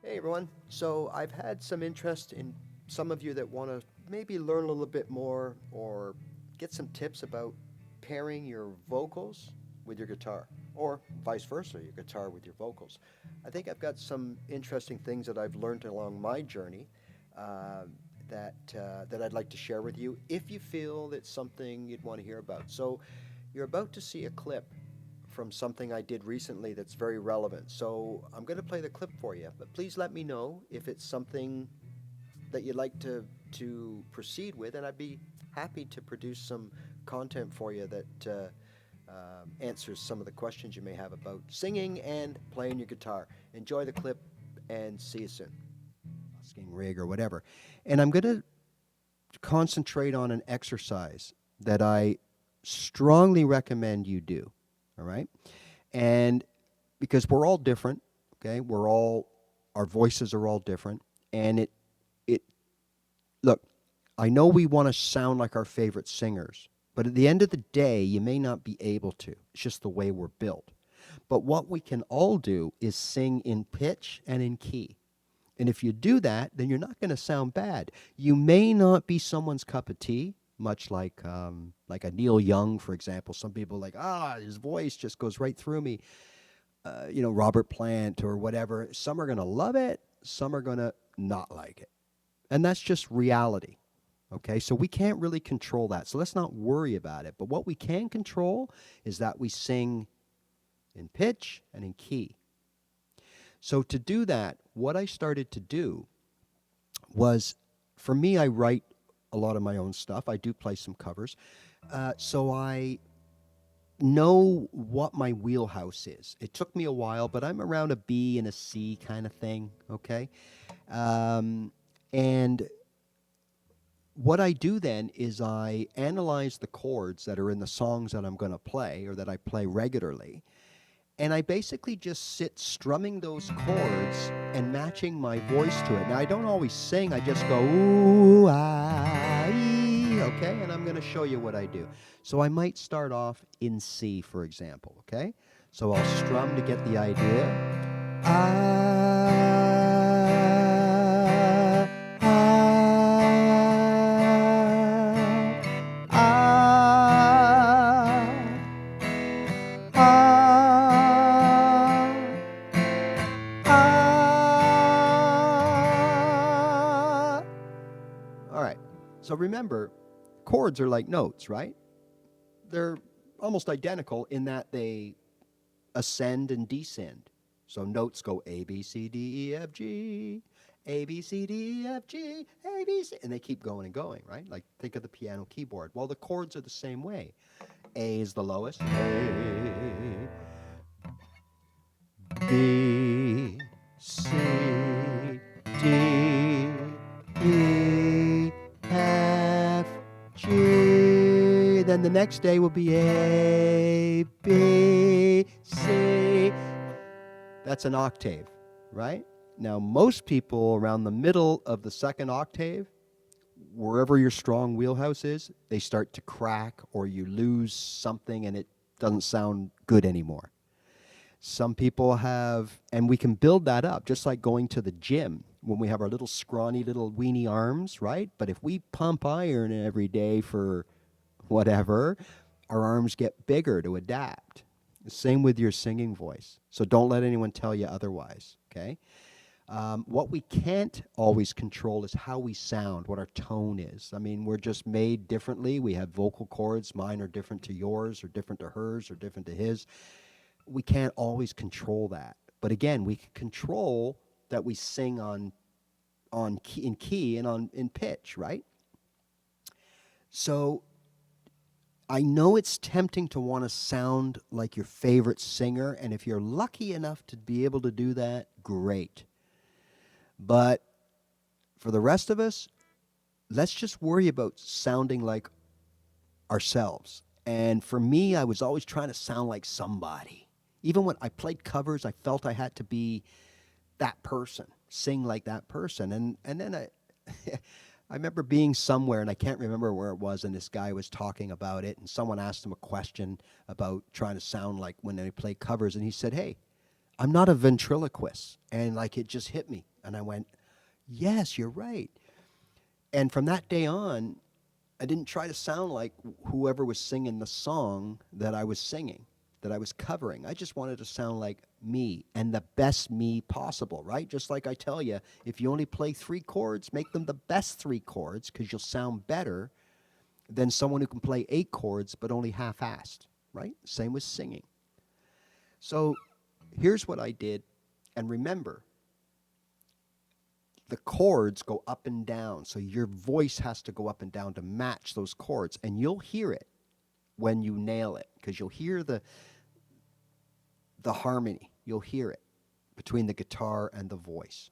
Hey everyone. So I've had some interest in some of you that want to maybe learn a little bit more or get some tips about pairing your vocals with your guitar or vice versa, your guitar with your vocals. I think I've got some interesting things that I've learned along my journey uh, that I'd like to share with you if you feel it's something you'd want to hear about. So you're about to see a clip from something I did recently that's very relevant. So I'm going to play the clip for you, but please let me know if it's something that you'd like to proceed with, and I'd be happy to produce some content for you that answers some of the questions you may have about singing and playing your guitar. Enjoy the clip, and see you soon. Busking rig or whatever, and I'm going to concentrate on an exercise that I strongly recommend you do. All right. And because we're all different, okay? Our voices are all different. And it, look, I know we want to sound like our favorite singers, but at the end of the day, you may not be able to. It's just the way we're built. But what we can all do is sing in pitch and in key. And if you do that, then you're not going to sound bad. You may not be someone's cup of tea, much like a Neil Young, for example. Some people are like, his voice just goes right through me. Robert Plant or whatever. Some are going to love it. Some are going to not like it. And that's just reality. Okay, so we can't really control that. So let's not worry about it. But what we can control is that we sing in pitch and in key. So to do that, what I started to do was, for me, I write a lot of my own stuff. I do play some covers. So I know what my wheelhouse is. It took me a while, but I'm around a B and a C kind of thing, okay? And what I do then is I analyze the chords that are in the songs that I'm going to play or that I play regularly. And I basically just sit strumming those chords and matching my voice to it. Now, I don't always sing, I just go, ooh, ah, ee, okay? And I'm going to show you what I do. So I might start off in C, for example, okay? So I'll strum to get the idea. Ah, ah, ah, ah. Ah. All right. So remember, chords are like notes, right? They're almost identical in that they ascend and descend. So notes go A, B, C, D, E, F, G, A, B, C, D, E, F, G, A, B, C, and they keep going and going, right? Like think of the piano keyboard. Well, the chords are the same way. A is the lowest. A, B, C, D, E, F, G. Then the next day will be A, B, C. That's an octave, right? Now, most people around the middle of the second octave, wherever your strong wheelhouse is, they start to crack or you lose something and it doesn't sound good anymore. Some people have, and we can build that up, just like going to the gym when we have our little scrawny little weeny arms, right? But if we pump iron every day for whatever, our arms get bigger to adapt. The same with your singing voice. So don't let anyone tell you otherwise, okay? What we can't always control is how we sound, what our tone is. I mean, we're just made differently. We have vocal cords. Mine are different to yours, or different to hers, or different to his. We can't always control that. But again, we can control that we sing on key, in key and in pitch, right? So I know it's tempting to want to sound like your favorite singer, and if you're lucky enough to be able to do that, great. But for the rest of us, let's just worry about sounding like ourselves. And for me, I was always trying to sound like somebody. Even when I played covers, I felt I had to be that person, sing like that person. And then I I remember being somewhere, and I can't remember where it was, and this guy was talking about it, and someone asked him a question about trying to sound like when they play covers, and he said, "Hey, I'm not a ventriloquist. And like it just hit me. And I went, yes, you're right. And from that day on, I didn't try to sound like whoever was singing the song that I was singing, that I was covering. I just wanted to sound like me and the best me possible, right? Just like I tell you, if you only play 3 chords, make them the best 3 chords because you'll sound better than someone who can play 8 chords but only half-assed, right? Same with singing. So here's what I did. And remember, the chords go up and down. So your voice has to go up and down to match those chords. And you'll hear it when you nail it because you'll hear the harmony. You'll hear it between the guitar and the voice.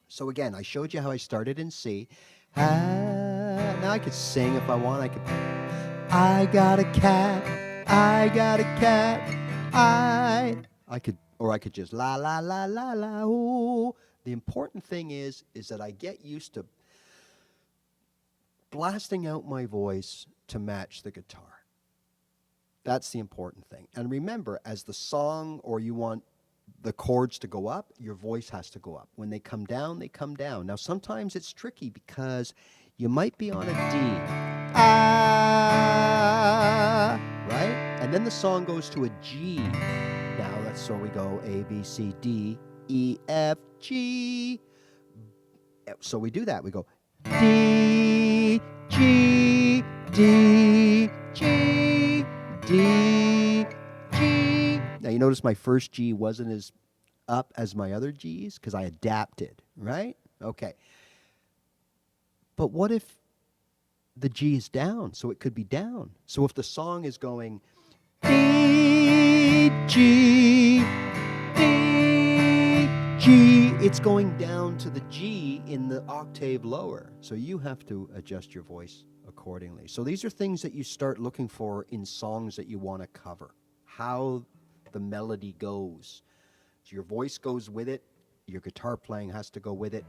So again, I showed you how I started in C. Now I could sing if I want. I got a cat. I got a cat. I could just la la la la la ooh. The important thing is that I get used to blasting out my voice to match the guitar. That's the important thing. And remember, as the song or you want the chords to go up, your voice has to go up. When they come down, they come down. Now, sometimes it's tricky because you might be on a D. Ah, right? And then the song goes to a G. Now, so we go A, B, C, D, E, F, G. So we do that. We go D, G, D, G, D, G. Now you notice my first G wasn't as up as my other Gs because I adapted, right? Okay. But what if the G is down? So it could be down. So if the song is going D, G, D, G, it's going down to the G in the octave lower. So you have to adjust your voice accordingly. So these are things that you start looking for in songs that you want to cover. How the melody goes. So your voice goes with it. Your guitar playing has to go with it.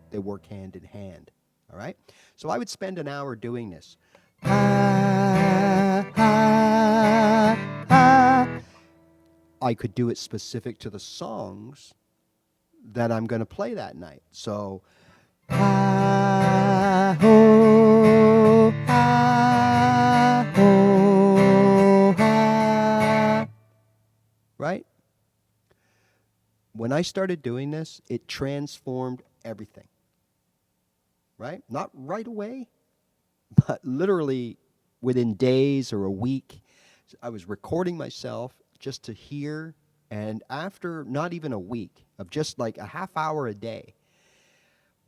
They work hand in hand. All right? So I would spend an hour doing this. I could do it specific to the songs that I'm going to play that night. So, right? When I started doing this, it transformed everything. Right? Not right away, but literally within days or a week. I was recording myself just to hear, and after not even a week of just like a half hour a day,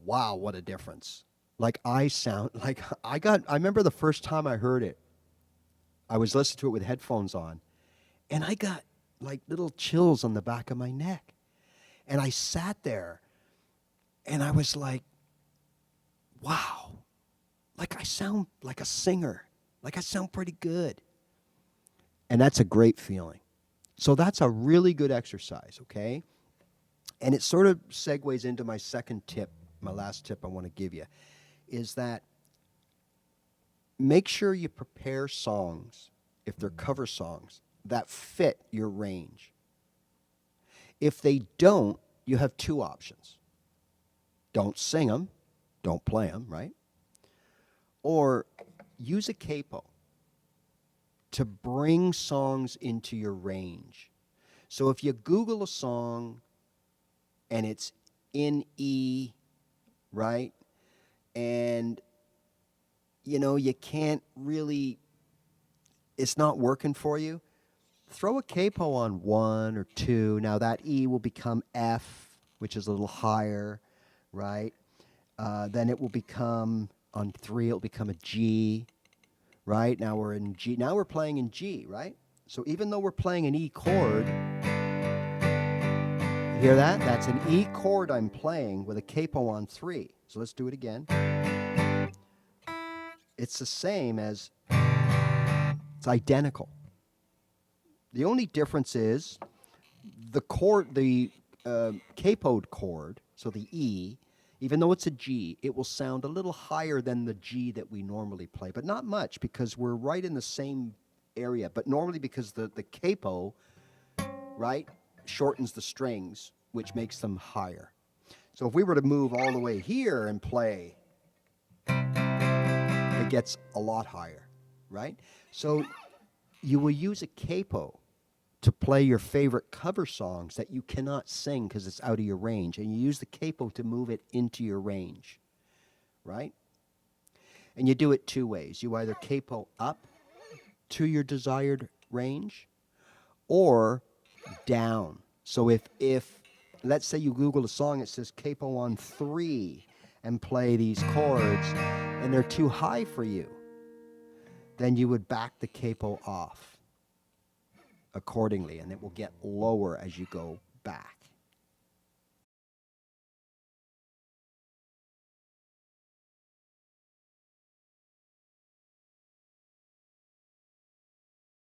wow, what a difference. Like I sound like I remember the first time I heard it, I was listening to it with headphones on, and I got like little chills on the back of my neck. And I sat there and I was like, wow, like I sound like a singer, like I sound pretty good. And that's a great feeling. So that's a really good exercise, okay? And it sort of segues into my second tip, my last tip I want to give you, is that make sure you prepare songs, if they're cover songs, that fit your range. If they don't, you have 2 options. Don't sing them, don't play them, right? Or use a capo to bring songs into your range. So if you Google a song and it's in E, right? And, you know, you can't really, it's not working for you, throw a capo on 1 or 2. Now that E will become F, which is a little higher, right? Then it will become, on 3, it'll become a G, right? Now we're in G. Now we're playing in G, right? So even though we're playing an E chord, hear that? That's an E chord I'm playing with a capo on 3. So let's do it again. It's the same as, it's identical. The only difference is the chord, the capoed chord, so the E, even though it's a G, it will sound a little higher than the G that we normally play, but not much because we're right in the same area. But normally because the capo, right, shortens the strings, which makes them higher. So if we were to move all the way here and play, it gets a lot higher, right? So you will use a capo to play your favorite cover songs that you cannot sing because it's out of your range. And you use the capo to move it into your range, right? And you do it two ways. You either capo up to your desired range or down. So if let's say you Google a song that says capo on 3 and play these chords and they're too high for you, then you would back the capo off accordingly, and it will get lower as you go back.